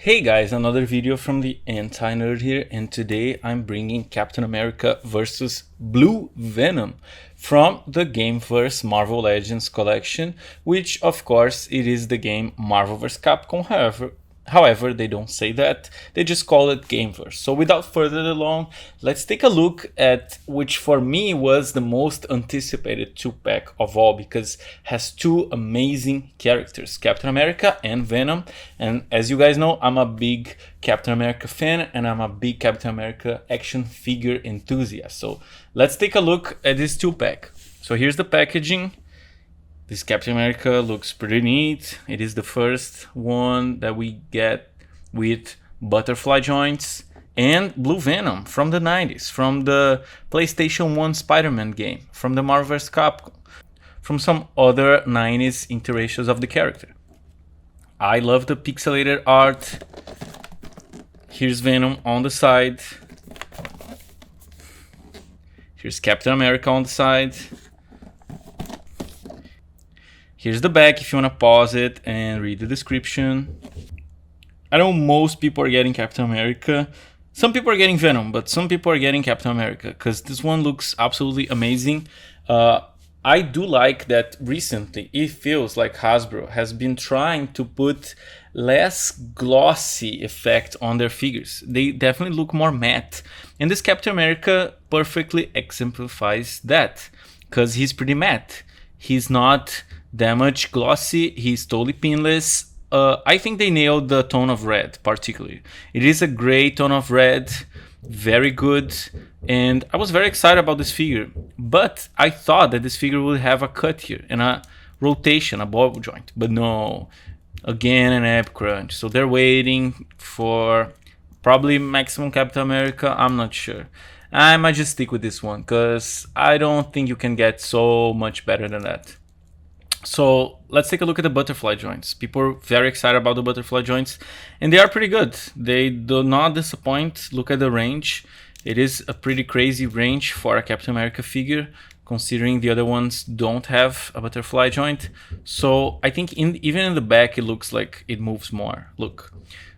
Hey guys, another video from the Anti-Nerd here, and today I'm bringing Captain America versus Blue Venom from the Gameverse Marvel Legends collection, which of course it is the game Marvel vs. Capcom. However, they don't say that, they just call it Gameverse. So without further ado, let's take a look at which for me was the most anticipated 2-pack of all, because it has two amazing characters, Captain America and Venom. And as you guys know, I'm a big Captain America fan and I'm a big Captain America action figure enthusiast. So let's take a look at this 2-pack. So here's the packaging. This Captain America looks pretty neat. It is the first one that we get with butterfly joints and Blue Venom from the 90s, from the PlayStation 1 Spider-Man game, from the Marvel vs. Capcom, from some other 90s iterations of the character. I love the pixelated art. Here's Venom on the side. Here's Captain America on the side. Here's the back if you want to pause it and read the description. I know most people are getting Captain America. Some people are getting Venom, but some people are getting Captain America because this one looks absolutely amazing. I do like that recently it feels like Hasbro has been trying to put less glossy effect on their figures. They definitely look more matte. And this Captain America perfectly exemplifies that because he's pretty matte. He's not that much glossy, he's totally pinless. I think they nailed the tone of red particularly. It is a great tone of red, very good, and I was very excited about this figure. But I thought that this figure would have a cut here and a rotation, a ball joint, but no, again an ab crunch. So they're waiting for probably maximum Captain America, I'm not sure. I might just stick with this one because I don't think you can get so much better than that. So let's take a look at the butterfly joints. People are very excited about the butterfly joints and they are pretty good. They do not disappoint. Look at the range. It is a pretty crazy range for a Captain America figure, considering the other ones don't have a butterfly joint. So I think even in the back it looks like it moves more. Look.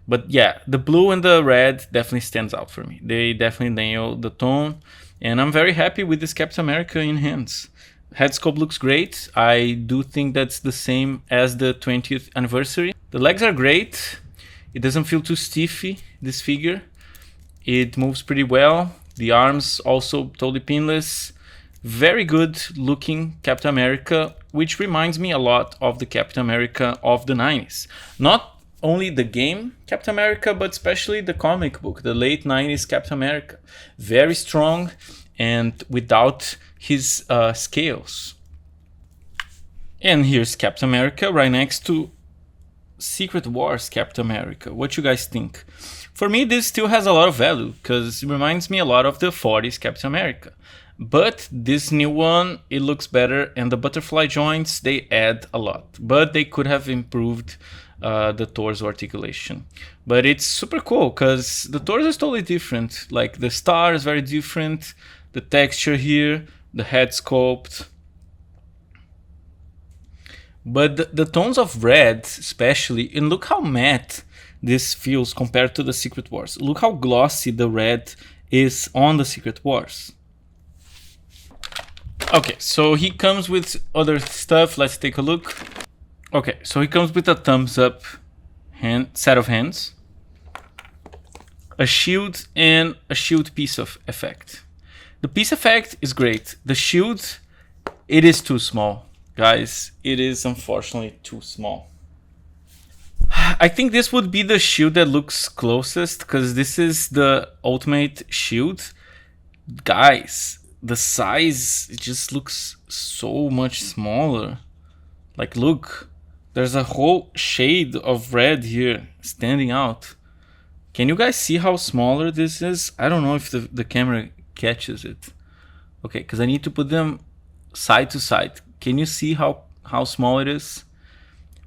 But yeah, the blue and the red definitely stands out for me. They definitely nail the tone and I'm very happy with this Captain America in hands. Head sculpt looks great. I do think that's the same as the 20th anniversary. The legs are great. It doesn't feel too stiffy, this figure. It moves pretty well. The arms also totally pinless. Very good looking Captain America, which reminds me a lot of the Captain America of the 90s. Not only the game Captain America, but especially the comic book, the late 90s Captain America. Very strong and without his scales. And here's Captain America right next to Secret Wars Captain America. What you guys think? For me, this still has a lot of value because it reminds me a lot of the 40s Captain America. But this new one, it looks better, and the butterfly joints, they add a lot. But they could have improved the torso articulation. But it's super cool because the torso is totally different. Like the star is very different, the texture here, the head sculpt. But the tones of red especially, and look how matte this feels compared to the Secret Wars. Look how glossy the red is on the Secret Wars. Okay, so he comes with other stuff. Let's take a look. Okay, so he comes with a thumbs up set of hands, a shield, and a shield piece of effect. The piece effect is great. The shield, it is too small. Guys, it is unfortunately too small. I think this would be the shield that looks closest because this is the ultimate shield. Guys, the size, it just looks so much smaller. Like look, there's a whole shade of red here standing out. Can you guys see how smaller this is? I don't know if the camera catches it. Okay, because I need to put them side to side. Can you see how small it is?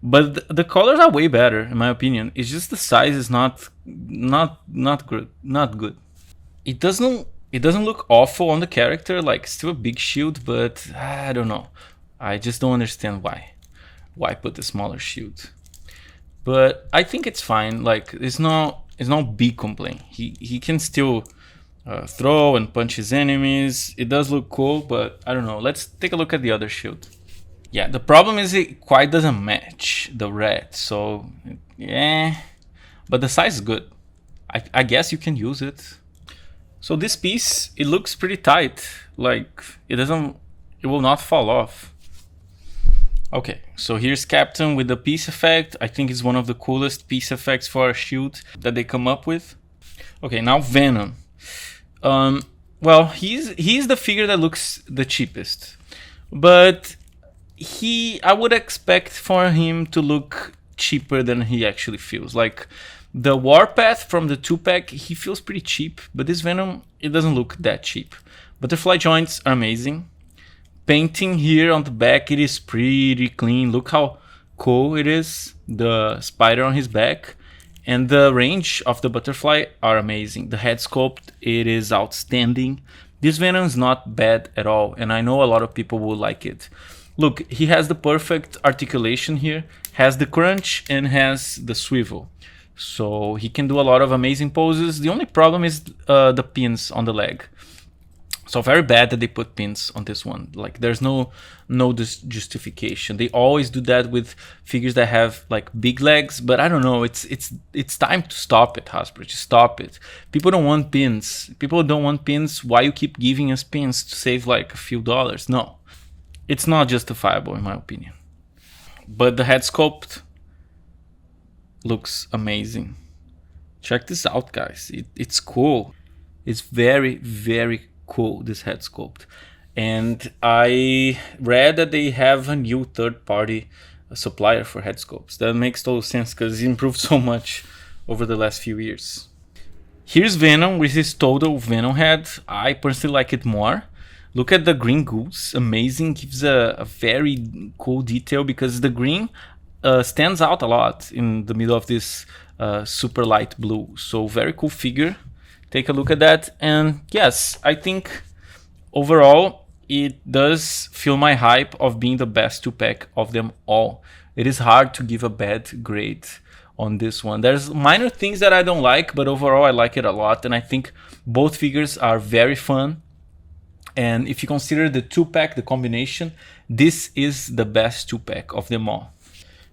But the colors are way better in my opinion. It's just the size is not good. It doesn't look awful on the character, like still a big shield, but I don't know. I just don't understand why put the smaller shield. but I think it's fine. Like it's no big complaint. He can still throw and punch his enemies. It does look cool, but I don't know. Let's take a look at the other shield. Yeah, the problem is it quite doesn't match the red, so yeah, but the size is good. I guess you can use it. So this piece, it looks pretty tight, like it will not fall off. Okay, so here's Captain with the piece effect. I think it's one of the coolest piece effects for a shield that they come up with. Okay, now Venom. Well, he's the figure that looks the cheapest, but I would expect for him to look cheaper than he actually feels. Like the Warpath from the 2-pack, he feels pretty cheap, but this Venom, it doesn't look that cheap. Butterfly joints are amazing. Painting here on the back, it is pretty clean. Look how cool it is. The spider on his back. And the range of the butterfly are amazing. The head sculpt, it is outstanding. This Venom is not bad at all, and I know a lot of people will like it. Look, he has the perfect articulation here, has the crunch, and has the swivel. So he can do a lot of amazing poses. The only problem is the pins on the leg. So very bad that they put pins on this one. Like there's no justification. They always do that with figures that have like big legs, but I don't know. It's time to stop it, Hasbro. Just stop it. People don't want pins. People don't want pins. Why you keep giving us pins to save like a few dollars? No, it's not justifiable in my opinion. But the head sculpt looks amazing. Check this out, guys. It's cool. It's very, very cool, this head sculpt. And I read that they have a new third-party supplier for head sculpts. That makes total sense because it improved so much over the last few years. Here's Venom with his total Venom head. I personally like it more. Look at the green goose, amazing. Gives a very cool detail because the green stands out a lot in the middle of this super light blue. So very cool figure. Take a look at that, and yes, I think overall it does feel my hype of being the best 2-pack of them all. It is hard to give a bad grade on this one. There's minor things that I don't like, but overall I like it a lot, and I think both figures are very fun. And if you consider the 2-pack, the combination, this is the best 2-pack of them all.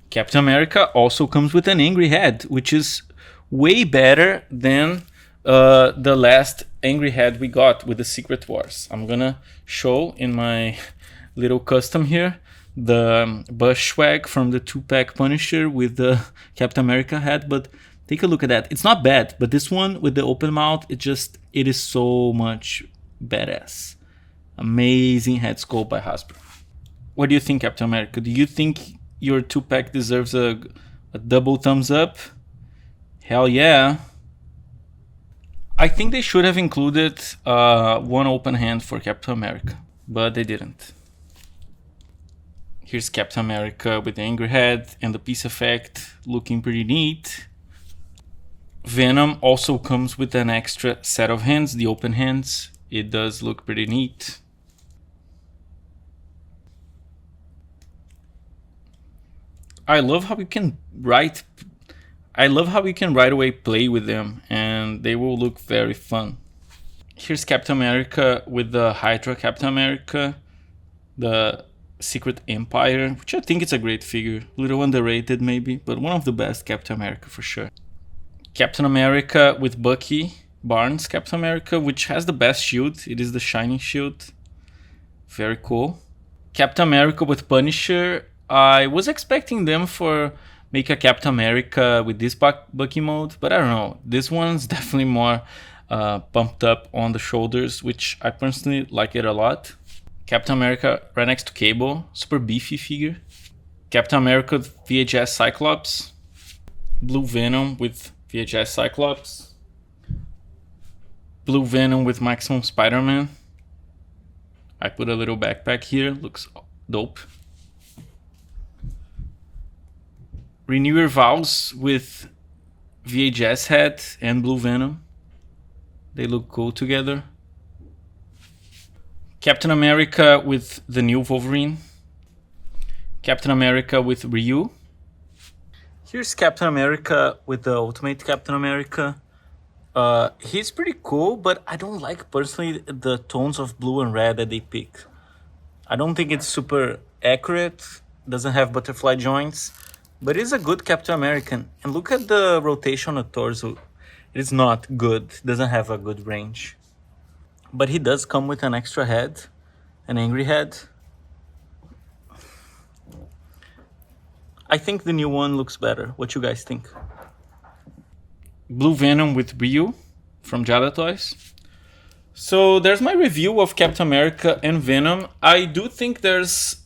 Captain America also comes with an angry head, which is way better than the last angry head we got with the Secret Wars. I'm gonna show in my little custom here the Bushwhack from the 2-pack Punisher with the Captain America head, but take a look at that. It's not bad, but this one with the open mouth, it is so much badass. Amazing head sculpt by Hasbro. What do you think, Captain America? Do you think your 2-pack deserves a double thumbs up? Hell yeah. I think they should have included one open hand for Captain America, but they didn't. Here's Captain America with the angry head and the piece effect, looking pretty neat. Venom also comes with an extra set of hands, the open hands. It does look pretty neat. I love how you can right away play with them, and they will look very fun. Here's Captain America with the Hydra Captain America, the Secret Empire, which I think is a great figure. A little underrated maybe, but one of the best Captain America for sure. Captain America with Bucky Barnes Captain America, which has the best shield. It is the Shining Shield. Very cool. Captain America with Punisher. I was expecting them for make a Captain America with this Bucky mode, but I don't know. This one's definitely more pumped up on the shoulders, which I personally like it a lot. Captain America right next to Cable, super beefy figure. Captain America with VHS Cyclops. Blue Venom with VHS Cyclops. Blue Venom with Maximum Spider-Man. I put a little backpack here, looks dope. Renewer Vows with VHS head and Blue Venom. They look cool together. Captain America with the new Wolverine. Captain America with Ryu. Here's Captain America with the Ultimate Captain America. He's pretty cool, but I don't like personally the tones of blue and red that they pick. I don't think it's super accurate, doesn't have butterfly joints, but it's a good Captain American. And look at the rotation of torso. It is not good, doesn't have a good range. But he does come with an extra head, an angry head. I think the new one looks better. What you guys think? Blue Venom with Ryu from Jada Toys. So there's my review of Captain America and Venom. I do think there's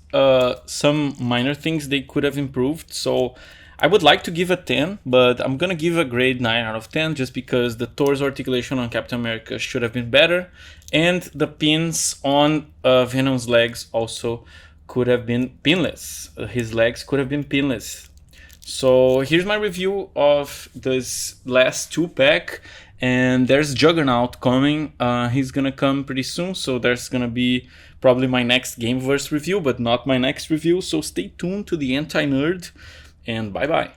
some minor things they could have improved. So I would like to give a 10, but I'm gonna give a grade 9 out of 10 just because the torso articulation on Captain America should have been better. And the pins on Venom's legs also could have been pinless. His legs could have been pinless. So here's my review of this last 2-pack, and there's Juggernaut coming. He's gonna come pretty soon, so there's gonna be probably my next Gameverse review, but not my next review. So stay tuned to the Anti-Nerd, and bye bye.